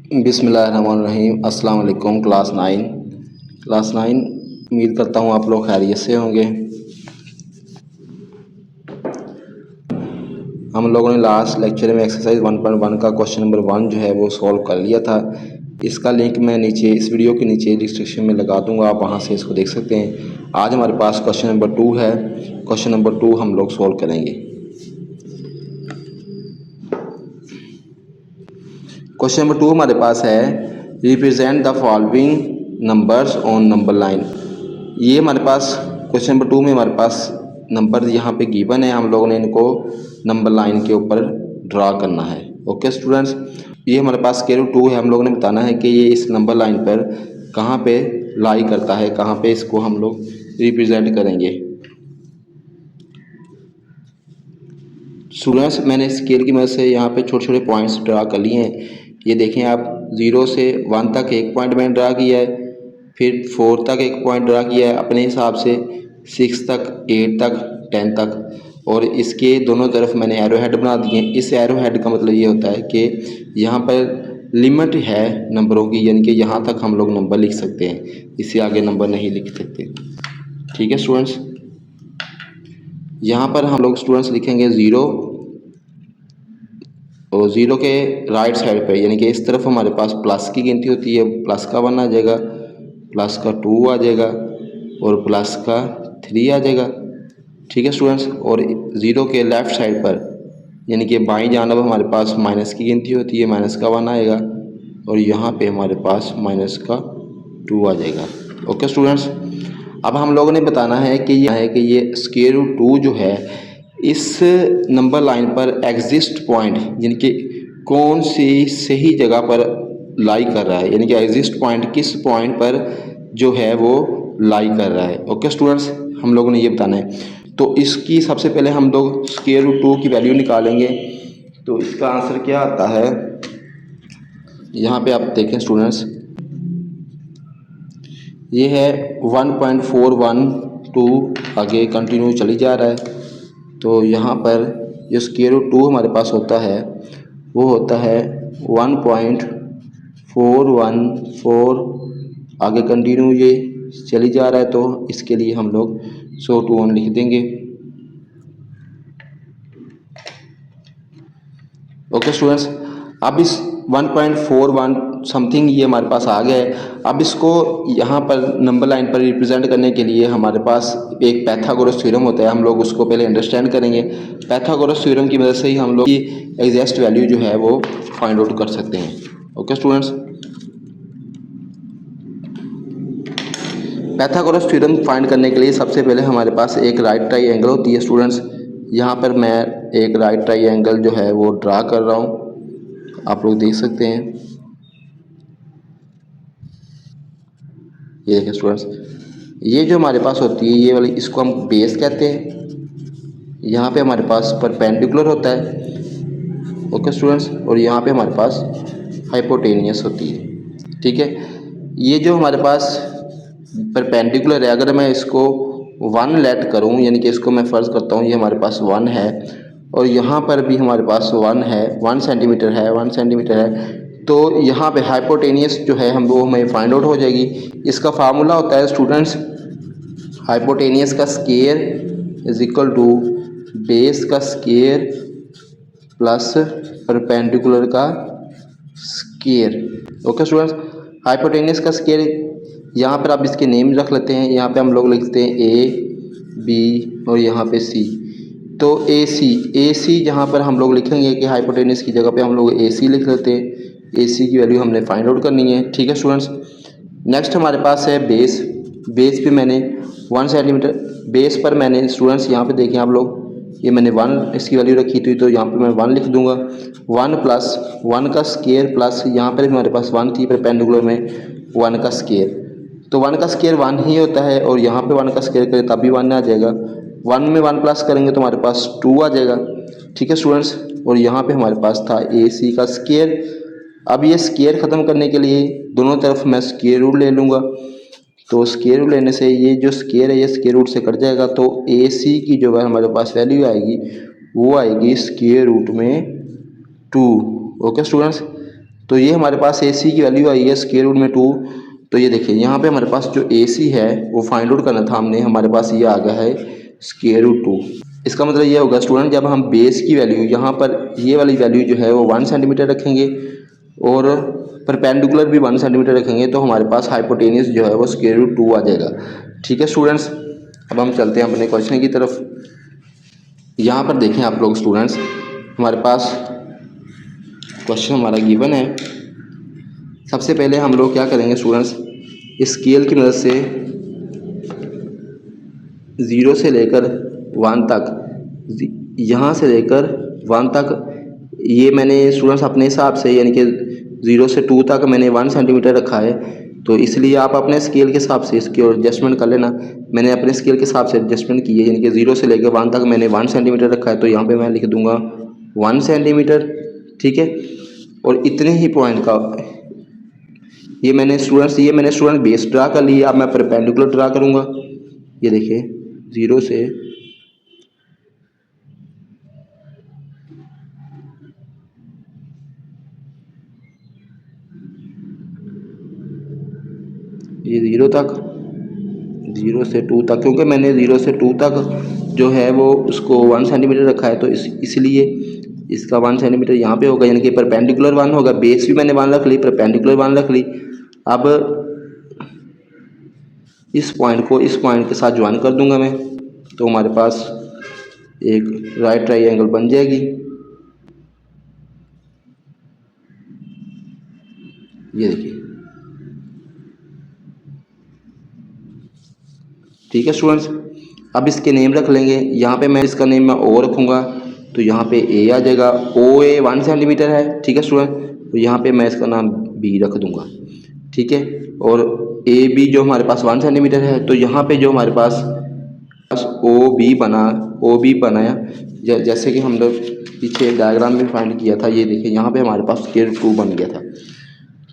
बिस्मिल्लाहिर्रहमानिर्रहीम। अस्सलाम वालेकुम क्लास 9 उम्मीद करता हूँ आप लोग खैरियत से होंगे। हम लोगों ने लास्ट लेक्चर में एक्सरसाइज 1.1 का क्वेश्चन नंबर 1 जो है वो सॉल्व कर लिया था। इसका लिंक मैं नीचे इस वीडियो के नीचे डिस्क्रिप्शन में लगा दूंगा, आप वहाँ से इसको देख सकते हैं। आज हमारे पास क्वेश्चन नंबर 2 है। क्वेश्चन नंबर 2 हम लोग सॉल्व करेंगे। क्वेश्चन नंबर 2 हमारे पास है, represent the following numbers on number line. ये हमारे पास क्वेश्चन नंबर 2 में हमारे पास नंबर यहाँ पे गिवन है, हम लोगों ने इनको नंबर लाइन के ऊपर ड्रा करना है। ओके स्टूडेंट्स, ये हमारे पास स्क्वायर रूट 2 है। हम लोगों ने बताना है कि ये इस नंबर लाइन पर कहाँ पे लाई करता है, कहाँ पे इसको हम लोग रिप्रेजेंट करेंगे। स्टूडेंट्स, मैंने स्केल की मदद से यहाँ पे छोटे छोटे पॉइंट्स ड्रा कर लिए हैं। ये देखें आप, 0 से 1 तक एक पॉइंट मैंने ड्रा किया है, फिर 4 तक एक पॉइंट ड्रा किया है अपने हिसाब से, 6 तक, 8 तक, 10 तक, और इसके दोनों तरफ मैंने एरो हेड बना दिए। इस एरो हेड का मतलब ये होता है कि यहाँ पर लिमिट है नंबरों की, यानी कि यहाँ तक हम लोग नंबर लिख सकते हैं, इससे आगे नंबर नहीं लिख सकते। ठीक है स्टूडेंट्स, यहाँ पर हम लोग स्टूडेंट्स लिखेंगे 0, और 0 के राइट साइड पे यानी कि इस तरफ हमारे पास प्लस की गिनती होती है, प्लस का 1 आ जाएगा, प्लस का 2 आ जाएगा, और प्लस का 3 आ जाएगा। ठीक है स्टूडेंट्स, और 0 के लेफ़्ट साइड पर यानी कि बाईं जानब हमारे पास माइनस की गिनती होती है, माइनस का 1 आएगा, और यहाँ पे हमारे पास माइनस का 2 आ जाएगा। ओके स्टूडेंट्स, अब हम लोगों ने बताना है कि ये स्क्वायर रूट 2 जो है इस नंबर लाइन पर एग्जिस्ट पॉइंट यानी कि कौन सी सही जगह पर लाई कर रहा है, यानी कि एग्जिस्ट पॉइंट किस पॉइंट पर जो है वो लाई कर रहा है। ओके स्टूडेंट्स, हम लोगों ने ये बताना है। तो इसकी सबसे पहले हम लोग स्क्वायर रूट 2 की वैल्यू निकालेंगे। तो इसका आंसर क्या आता है, यहाँ पे आप देखें स्टूडेंट्स, ये है 1.412, आगे कंटिन्यू चली जा रहा है। तो यहाँ पर जो स्क्वायर रूट 2 हमारे पास होता है वो होता है 1.414, आगे कंटिन्यू ये चली जा रहा है, तो इसके लिए हम लोग 100 to 1 लिख देंगे। ओके स्टूडेंट्स, अब इस 1.41 समथिंग ये हमारे पास आ गया है। अब इसको यहाँ पर नंबर लाइन पर रिप्रेजेंट करने के लिए हमारे पास एक पाइथागोरस थ्योरम होता है, हम लोग उसको पहले अंडरस्टैंड करेंगे। पाइथागोरस थ्योरम की मदद से ही हम लोग की एग्जैक्ट वैल्यू जो है वो फाइंड आउट कर सकते हैं। Okay students, Pythagoras theorem find करने के लिए सबसे पहले हमारे पास एक राइट ट्राइंगल होती है। स्टूडेंट्स, यहाँ पर मैं एक राइट ट्राइंगल जो है वो ड्रा कर रहा हूँ, आप लोग देख सकते हैं। ये देखिए स्टूडेंट्स, ये जो हमारे पास होती है ये वाली, इसको हम बेस कहते हैं। यहाँ पे हमारे पास परपेंडिकुलर होता है। ओके स्टूडेंट्स, और यहाँ पे हमारे पास हाइपोटेनियस होती है। ठीक है, ये जो हमारे पास परपेंडिकुलर है, अगर मैं इसको 1 लेट करूँ, यानी कि इसको मैं फ़र्ज़ करता हूँ ये हमारे पास 1 है, और यहाँ पर भी हमारे पास 1 है, 1 सेंटीमीटर है, 1 सेंटीमीटर है, तो यहाँ पे हाइपोटेनियस जो है हम वो हमें फाइंड आउट हो जाएगी। इसका फार्मूला होता है स्टूडेंट्स, हाइपोटेनियस का square is equal to base का स्क्वायर प्लस परपेंडिकुलर का स्क्वायर। ओके स्टूडेंट्स, हाइपोटेनियस का स्क्वायर, यहाँ पर आप इसके नेम रख लेते हैं। यहाँ पे हम लोग लिखते हैं ए, बी और यहाँ पे सी। तो ए सी जहाँ पर हम लोग लिखेंगे कि हाइपोटेनियस की जगह पे हम लोग ए सी लिख लेते हैं। ए सी की वैल्यू हमने फाइंड आउट करनी है। ठीक है स्टूडेंट्स, नेक्स्ट हमारे पास है बेस। बेस पे मैंने 1 सेंटीमीटर, बेस पर मैंने स्टूडेंट्स यहाँ पे देखें आप लोग, ये मैंने 1 इसकी वैल्यू रखी थी, तो यहाँ पे मैं 1 लिख दूंगा। 1 प्लस 1 का स्क्वायर प्लस यहाँ पर भी हमारे पास 1 थी परपेंडिकुलर में, 1 का स्क्वायर, तो 1 का स्क्वायर 1 ही होता है, और यहाँ पे 1 का स्क्वायर करें तब भी 1 आ जाएगा। 1 में 1 प्लस करेंगे तो हमारे पास 2 आ जाएगा। ठीक है स्टूडेंट्स, और यहाँ पे हमारे पास था ए सी का स्क्वायर। अब ये स्क्वायर ख़त्म करने के लिए दोनों तरफ मैं स्क्वायर रूट ले लूँगा। तो स्क्वायर रूट लेने से ये जो स्क्वायर है ये स्क्वायर रूट से कट जाएगा, तो ए सी की जो है हमारे पास वैल्यू आएगी वो आएगी स्क्वायर रूट में 2। ओके स्टूडेंट्स, तो ये हमारे पास ए सी की वैल्यू आई है स्क्वायर रूट में 2। तो ये देखिए यहाँ पे हमारे पास जो ए सी है वो फाइंड आउट करना था हमने, हमारे पास ये आ गया है स्क्वायर रूट 2। इसका मतलब ये होगा स्टूडेंट, जब हम बेस की वैल्यू यहाँ पर ये वाली वैल्यू जो है वो 1 सेंटीमीटर रखेंगे और परपेंडिकुलर भी 1 सेंटीमीटर रखेंगे तो हमारे पास हाइपोटेनियस जो है वो स्क्वायर रूट 2 आ जाएगा। ठीक है स्टूडेंट्स, अब हम चलते हैं अपने क्वेश्चन की तरफ। यहाँ पर देखें आप लोग स्टूडेंट्स, हमारे पास क्वेश्चन हमारा गिवन है। सबसे पहले हम लोग क्या करेंगे स्टूडेंट्स, स्केल की मदद से 0 से लेकर 1 तक, यहाँ से लेकर 1 तक ये मैंने स्टूडेंट्स अपने हिसाब से यानी कि 0 से 2 तक मैंने 1 सेंटीमीटर रखा है। तो इसलिए आप अपने स्केल के हिसाब से इसकी एडजस्टमेंट कर लेना। मैंने अपने स्केल के हिसाब से एडजस्टमेंट की है, यानी कि 0 से लेकर 1 तक मैंने 1 सेंटीमीटर रखा है, तो यहाँ पे मैं लिख दूंगा 1 सेंटीमीटर। ठीक है, और इतने ही पॉइंट का ये मैंने स्टूडेंट बेस ड्रा कर लिया। अब मैं परपेंडिकुलर ड्रा करूँगा। ये देखिए 0 से ये 0 तक, 0 से 2 तक, क्योंकि मैंने 0 से 2 तक जो है वो उसको 1 सेंटीमीटर रखा है, तो इसलिए इसका 1 सेंटीमीटर यहाँ पे होगा, यानी कि परपेंडिकुलर 1 होगा। बेस भी मैंने 1 रख ली, परपेंडिकुलर 1 रख ली। अब इस पॉइंट को इस पॉइंट के साथ ज्वाइन कर दूंगा मैं, तो हमारे पास एक राइट ट्रायंगल बन जाएगी। ये देखिए, ठीक है स्टूडेंट्स। अब इसके नेम रख लेंगे। यहाँ पे मैं इसका नेम मैं ओ रखूँगा, तो यहाँ पे ए आ जाएगा। ओ ए 1 सेंटीमीटर है। ठीक है स्टूडेंट, तो यहाँ पे मैं इसका नाम बी रख दूँगा। ठीक है, और ए बी जो हमारे पास 1 सेंटीमीटर है, तो यहाँ पे जो हमारे पास ओ बी बनाया, जैसे कि हम लोग पीछे डायग्राम में फाइंड किया था। ये देखिए यहाँ पे हमारे पास स्क्वायर रूट 2 बन गया था,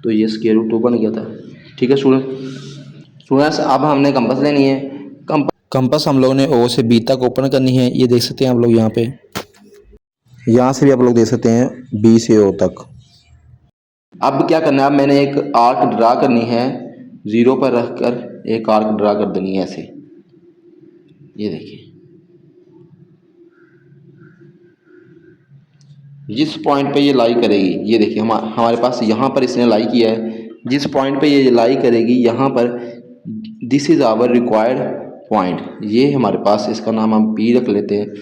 तो ये स्क्वायर रूट 2 बन गया था। ठीक है स्टूडेंट्स, अब हमने कंपास लेनी है। कंपास हम लोगों ने ओ से बी तक ओपन करनी है। ये देख सकते हैं आप लोग यहाँ पे, यहाँ से भी आप लोग देख सकते हैं बी से ओ तक। अब क्या करना है, अब मैंने एक आर्क ड्रा करनी है, 0 पर रखकर एक आर्क ड्रा कर देनी है ऐसे। ये देखिए, जिस पॉइंट पे ये लाई करेगी, ये देखिए हमारे पास यहाँ पर इसने लाई किया है। जिस पॉइंट पे ये लाई करेगी यहाँ पर, this is our required point. ये हमारे पास, इसका नाम हम पी रख लेते हैं।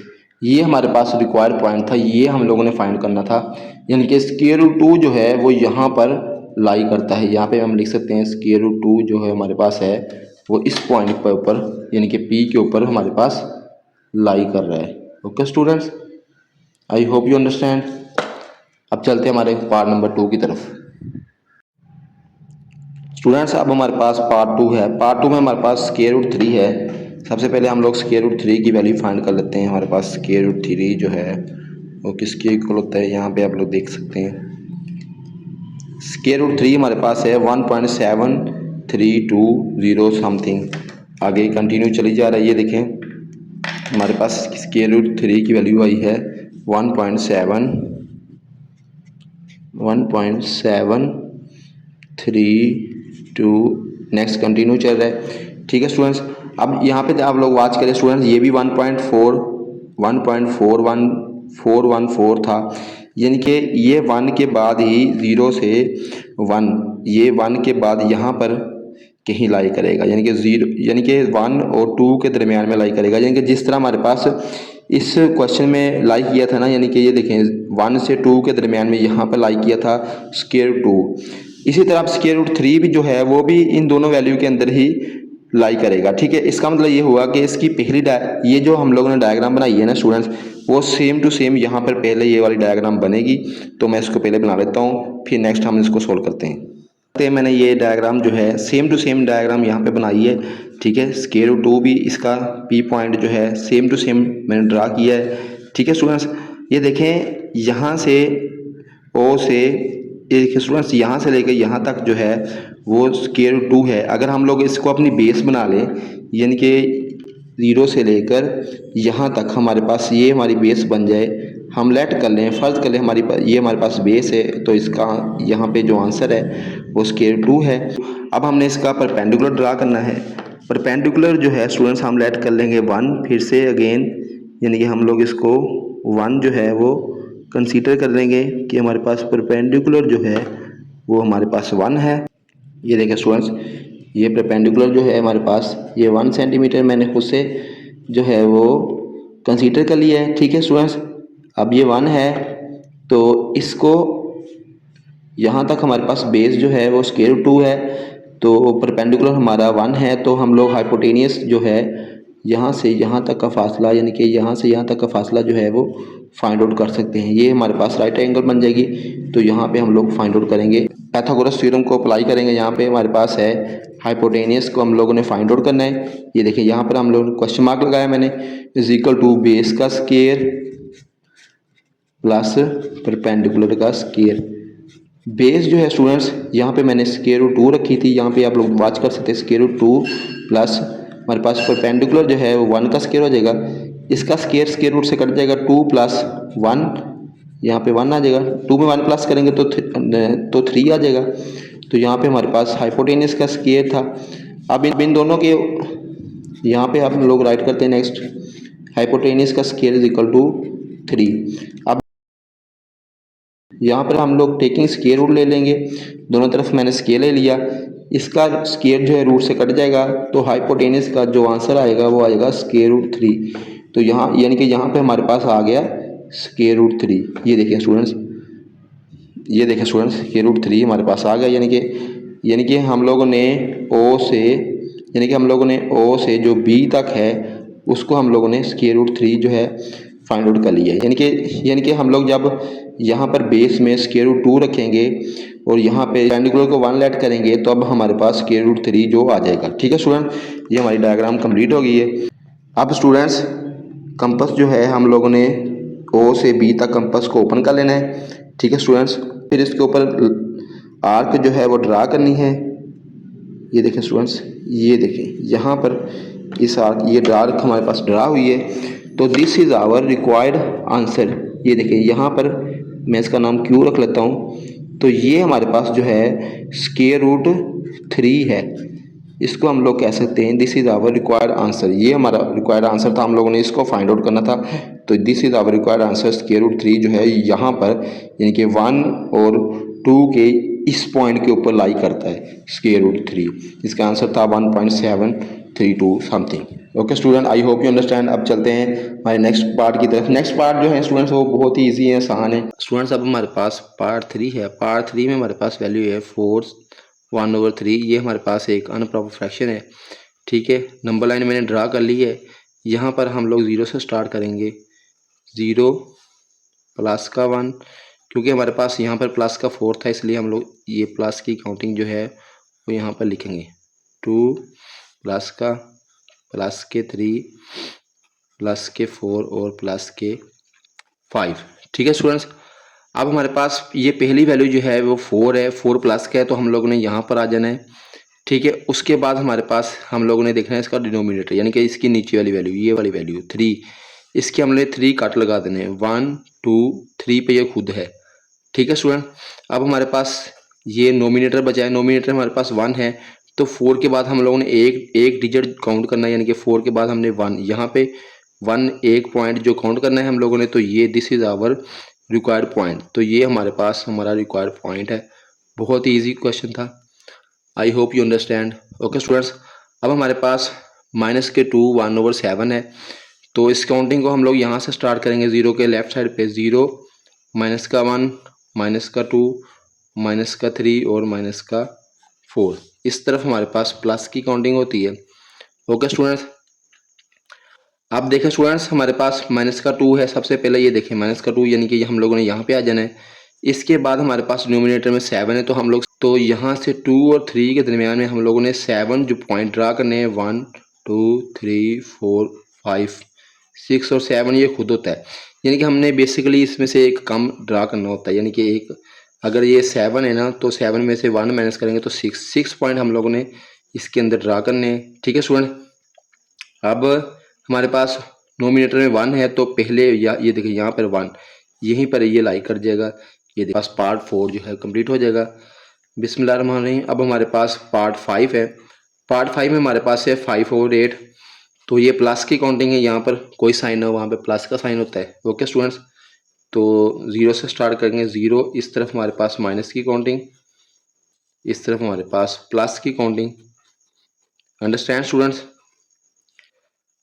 ये हमारे पास रिक्वायर्ड पॉइंट था, ये हम लोगों ने फाइंड करना था। यानी कि स्क्वायर रूट 2 जो है वो यहाँ पर लाई करता है। यहाँ पे हम लिख सकते हैं स्क्वायर रूट 2 जो है हमारे पास है वो इस पॉइंट पर ऊपर, यानी कि पी के ऊपर हमारे पास लाई कर रहा है। Okay students, I hope you understand. अब चलते हैं हमारे पार्ट नंबर 2 की तरफ। स्टूडेंट्स, अब हमारे पास पार्ट 2 है। पार्ट 2 में हमारे पास स्क्वायर रूट 3 है। सबसे पहले हम लोग स्क्वायर रूट 3 की वैल्यू फाइंड कर लेते हैं। हमारे पास स्क्वायर रूट 3 जो है वो किसके इक्वल होता है, यहाँ पे आप लोग देख सकते हैं। स्क्वायर रूट 3 हमारे पास है 1.7320 समथिंग। आगे कंटिन्यू चली जा रहा है। ये देखें हमारे पास स्क्वायर रूट 3 की वैल्यू आई है 1.732। नेक्स्ट कंटिन्यू चल रहा है। ठीक है स्टूडेंट्स, अब यहाँ पे आप लोग वॉच करें स्टूडेंट्स, ये भी 1.41414 था, यानी कि ये 1 के बाद ही 0 से 1, ये 1 के बाद यहाँ पर कहीं लाई करेगा, यानी कि 1 और 2 के दरमियान में लाई करेगा। यानी कि जिस तरह हमारे पास इस क्वेश्चन में लाई किया था ना, यानी कि ये देखें 1 से 2 के दरमियान में यहाँ पर लाई किया था स्क्वायर रूट 2। इसी तरह स्क्वायर रूट 3 भी जो है वो भी इन दोनों वैल्यू के अंदर ही लाई करेगा। ठीक है, इसका मतलब ये हुआ कि इसकी पहली ये जो हम लोगों ने डायग्राम बनाई है ना स्टूडेंट्स, वो सेम टू सेम यहाँ पर पहले ये वाली डायग्राम बनेगी। तो मैं इसको पहले बना लेता हूँ, फिर नेक्स्ट हम इसको सोल्व करते हैं। तो मैंने ये डायग्राम जो है सेम टू सेम डायग्राम यहाँ पे बनाई है। ठीक है, स्क्वायर रूट 2 भी इसका पी पॉइंट जो है सेम टू सेम मैंने ड्रा किया है। ठीक है स्टूडेंट्स, ये देखें यहाँ से ओ से, ये देखिए स्टूडेंट्स यहाँ से लेकर यहाँ तक जो है वो स्क्वायर रूट 2 है। अगर हम लोग इसको अपनी बेस बना लें, यानी कि 0 से लेकर यहाँ तक हमारे पास ये हमारी बेस बन जाए, हम लेट कर लें, फ़र्ज़ कर लें ये हमारे पास बेस है, तो इसका यहाँ पे जो आंसर है वो स्क्वायर 2 है। अब हमने इसका परपेंडिकुलर ड्रा करना है। परपेंडिकुलर जो है स्टूडेंट्स हम लेट कर लेंगे 1, फिर से अगेन यानी कि हम लोग इसको 1 जो है वो कंसीडर कर लेंगे कि हमारे पास परपेंडिकुलर जो है वो हमारे पास 1 है। ये देखें स्टूडेंट्स, ये परपेंडिकुलर जो है हमारे पास ये 1 सेंटीमीटर मैंने खुद से जो है वो कंसीडर कर लिया है। ठीक है स्टूडेंट्स, अब ये 1 है तो इसको यहाँ तक हमारे पास बेस जो है वो स्क्वायर 2 है, तो परपेंडिकुलर हमारा 1 है, तो हम लोग हाइपोटेनियस जो है यहाँ से यहाँ तक का फासला यानी कि यहाँ से यहाँ तक का फासला जो है वो फाइंड आउट कर सकते हैं। ये हमारे पास राइट एंगल बन जाएगी, तो यहाँ पे हम लोग फाइंड आउट करेंगे, पाइथागोरस थ्योरम को अप्लाई करेंगे। यहाँ पे हमारे पास है हाइपोटेनियस को हम लोगों ने फाइंड आउट करना है। ये देखिए यहाँ पर हम लोग क्वेश्चन मार्क लगाया मैंने, इज इक्वल टू बेस का स्क्वायर प्लस परपेंडिकुलर का स्क्वायर। बेस जो है स्टूडेंट्स यहाँ पे मैंने स्क्वायर रूट 2 रखी थी, यहाँ पे आप लोग वाच कर सकते हैं स्क्वायर रूट 2 प्लस हमारे पास परपेंडिकुलर जो है वो 1 का स्क्वायर हो जाएगा, इसका स्क्वायर रूट से कट जाएगा 2 प्लस 1, यहाँ पे 1 आ जाएगा, 2 में 1 प्लस करेंगे तो 3 आ जाएगा। तो यहाँ पे हमारे पास हाइपोटेनियस का स्क्वायर था। अब इन दोनों के यहाँ पे हम लोग राइट करते हैं नेक्स्ट, हाइपोटेनियस का स्क्वायर इज इक्वल टू 3। अब यहाँ पर हम लोग टेकिंग स्क्वायर रूट ले लेंगे, दोनों तरफ मैंने स्क्वायर ले लिया, इसका स्क्वायर जो है रूट से कट जाएगा, तो हाइपोटेनियस का जो आंसर आएगा वो आएगा स्क्वायर रूट 3। तो यहाँ यानी कि यहाँ पे हमारे पास आ गया स्क्वायर रूट 3। ये देखें स्टूडेंट्स, ये देखें स्टूडेंट्स, स्क्वायर रूट 3 हमारे पास आ गया, यानी कि हम लोगों ने ओ से जो बी तक है उसको हम लोगों ने स्क्वायर रूट 3 जो है फाइंड आउट कर लिया है। यानी कि हम लोग जब यहाँ पर बेस में स्क्वायर रूट 2 रखेंगे और यहाँ पे परपेंडिकुलर को 1 लेट करेंगे, तो अब हमारे पास स्क्वायर रूट 3 जो आ जाएगा। ठीक है स्टूडेंट, ये हमारी डायग्राम कंप्लीट हो गई है। अब स्टूडेंट्स कंपास जो है हम लोगों ने ओ से बी तक कंपास को ओपन कर लेना है। ठीक है स्टूडेंट्स, फिर इसके ऊपर आर्क जो है वो ड्रा करनी है। ये देखें स्टूडेंट्स, ये देखें यहाँ पर इस आर्क, ये आर्क हमारे पास ड्रा हुई है, तो this is our required answer. ये देखें यहाँ पर मैं इसका नाम क्यू रख लेता हूँ, तो ये हमारे पास जो है स्क्वायर रूट 3 है, इसको हम लोग कह सकते हैं this is our required answer. ये हमारा रिक्वायर्ड आंसर था, हम लोगों ने इसको फाइंड आउट करना था, तो this is our required answer square root 3 जो है यहाँ पर यानी कि 1 और 2 के इस पॉइंट के ऊपर लाई करता है स्क्वायर रूट 3। इसका आंसर था 1.732 something. Okay student, I hope you understand. अब चलते हैं हमारे नेक्स्ट पार्ट की तरफ। नेक्स्ट पार्ट जो है स्टूडेंट्स वो बहुत ही ईजी है, आसान है। स्टूडेंट्स अब हमारे पास पार्ट 3 है। पार्ट 3 में हमारे पास वैल्यू है 4/1/3। ये हमारे पास एक अनप्रॉपर फ्रैक्शन है। ठीक है, नंबर लाइन मैंने ड्रा कर ली है। यहाँ पर हम लोग 0 से स्टार्ट करेंगे, 0 प्लस का 1, क्योंकि हमारे पास यहाँ पर प्लस का 4 था, इसलिए हम लोग ये प्लस की काउंटिंग जो है वो यहाँ पर लिखेंगे। 2 प्लस का, प्लस के 3, प्लस के 4 और प्लस के 5। ठीक है स्टूडेंट्स, अब हमारे पास ये पहली वैल्यू जो है वो 4 है, 4 प्लस का है, तो हम लोगों ने यहाँ पर आ जाना है। ठीक है, उसके बाद हमारे पास हम लोगों ने देखना है इसका डिनोमिनेटर, यानी कि इसकी नीचे वाली वैल्यू, ये वाली वैल्यू 3, इसके हमने 3 काट लगा देने हैं। 1 2 3 पे ये खुद है। ठीक है स्टूडेंट, अब हमारे पास ये नोमिनेटर बचा है। नोमिनेटर हमारे पास 1 है, तो 4 के बाद हम लोगों ने एक डिजिट काउंट करना है, यानी कि 4 के बाद हमने 1, यहाँ पे 1 एक पॉइंट जो काउंट करना है हम लोगों ने, तो ये this is our required point. तो ये हमारे पास हमारा रिक्वायर्ड पॉइंट है। बहुत ही ईजी क्वेश्चन था, I hope you understand. Okay students, अब हमारे पास -2 1/7 है, तो इस काउंटिंग को हम लोग यहाँ से स्टार्ट करेंगे। 0 के लेफ्ट साइड पे 0, -1, -2, -3 और -4। इस तरफ हमारे पास प्लस की काउंटिंग होती है। ओके स्टूडेंट्स, अब देखें स्टूडेंट्स हमारे पास -2 है। सबसे पहले ये देखें -2 यानी कि हम लोगों ने यहाँ पे आ जाना है। इसके बाद हमारे पास डिनोमिनेटर में 7 है, तो हम लोग तो यहाँ से 2 और 3 के दरमियान में हम लोगों ने 7 जो पॉइंट ड्रा करने हैं। 1 2 3 4 5 6 और 7 ये खुद होता है, यानी कि हमने बेसिकली इसमें से एक कम ड्रा करना होता है, यानी कि एक अगर ये 7 है ना, तो 7 में से 1 माइनस करेंगे तो 6 पॉइंट हम लोगों ने इसके अंदर ड्रा करने हैं। ठीक है स्टूडेंट, अब हमारे पास नोमिनेटर में 1 है, तो पहले ये देखिए यहाँ पर 1, यहीं पर ये लाई कर जाएगा। ये पास पार्ट 4 जो है कंप्लीट हो जाएगा। बिस्मिल्लाहिर्रहमानिर्रहीम। अब हमारे पास पार्ट 5 है। पार्ट 5 में हमारे पास है 5 और 8। तो ये प्लस की काउंटिंग है, यहाँ पर कोई साइन हो वहाँ पे प्लस का साइन होता है। ओके स्टूडेंट्स, तो 0 से स्टार्ट करेंगे। 0 इस तरफ हमारे पास माइनस की काउंटिंग, इस तरफ हमारे पास प्लस की काउंटिंग। Understand students.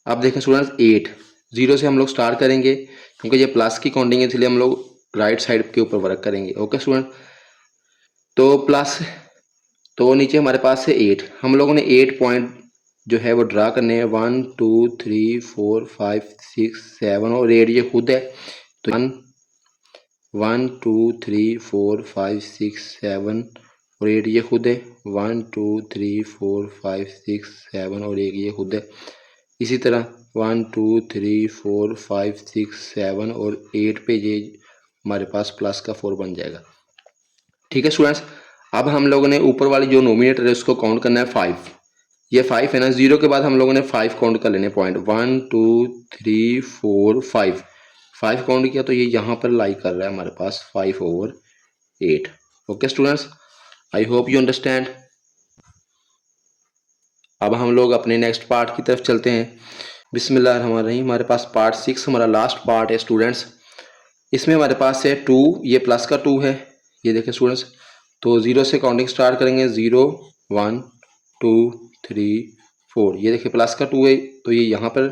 अब देखें स्टूडेंट्स 8, 0 से हम लोग स्टार्ट करेंगे क्योंकि ये प्लस की काउंटिंग है, इसलिए हम लोग राइट साइड के ऊपर वर्क करेंगे। ओके स्टूडेंट, तो प्लस, तो नीचे हमारे पास है 8। हम लोगों ने 8 पॉइंट जो है वो ड्रा करने हैं। 1 2 3 4 5 6 7 और 8 ये खुद है। तो 1 2 3 4 5 6 7 और 8 ये खुद है। 1 2 3 4 5 6 7 और 1 ये खुद है। इसी तरह 1 2 3 4 5 6 7 और 8 पे ये हमारे पास प्लस का 4 बन जाएगा। ठीक है स्टूडेंट्स, अब हम लोगों ने ऊपर वाली जो नोमिनेटर है उसको काउंट करना है 5। ये 5 है ना, 0 के बाद हम लोगों ने 5 काउंट कर लेने पॉइंट। 1 2 3 4 5 काउंट किया तो ये यहाँ पर लाई कर रहा है हमारे पास 5 over 8। Okay students, I hope you understand. अब हम लोग अपने नेक्स्ट पार्ट की तरफ चलते हैं। बिस्मिल्लाहिर्रहमानिर्रहीम। हमारे पास पार्ट 6 हमारा लास्ट पार्ट है स्टूडेंट्स। इसमें हमारे पास है 2, ये प्लस का 2 है। ये देखें स्टूडेंट्स, तो 0 से काउंटिंग स्टार्ट करेंगे। 0 1 2 3 4, ये देखिए प्लस का 2 है तो ये यहाँ पर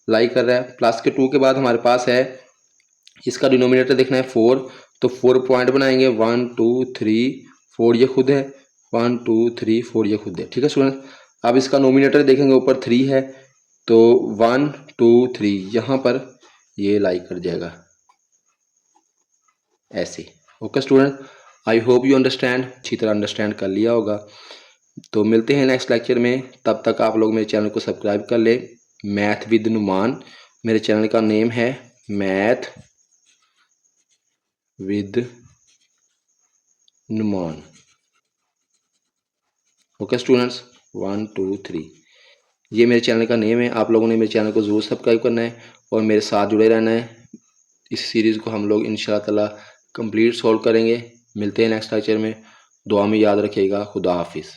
लाई कर रहा है। प्लस के 2 के बाद हमारे पास है, इसका डिनोमिनेटर देखना है 4, तो 4 पॉइंट बनाएंगे। 1 2 3 4 ये खुद है। 1 2 3 4 ये खुद है। ठीक है स्टूडेंट, अब इसका नोमिनेटर देखेंगे ऊपर 3 है, तो 1 2 3 यहाँ पर ये लाई कर जाएगा ऐसे। Okay student, I hope you understand, अच्छी तरह अंडरस्टैंड कर लिया होगा। तो मिलते हैं नेक्स्ट लेक्चर में, तब तक आप लोग मेरे चैनल को सब्सक्राइब कर ले। मैथ विद नुमान मेरे चैनल का नेम है, math with Numan. Okay students, 1 2 3 ये मेरे चैनल का नेम है। आप लोगों ने मेरे चैनल को ज़रूर सब्सक्राइब करना है और मेरे साथ जुड़े रहना है। इस सीरीज़ को हम लोग इंशाअल्लाह ताला कंप्लीट सॉल्व करेंगे। मिलते हैं नेक्स्ट लेक्चर में। दुआ में याद रखिएगा। खुदा हाफिज़।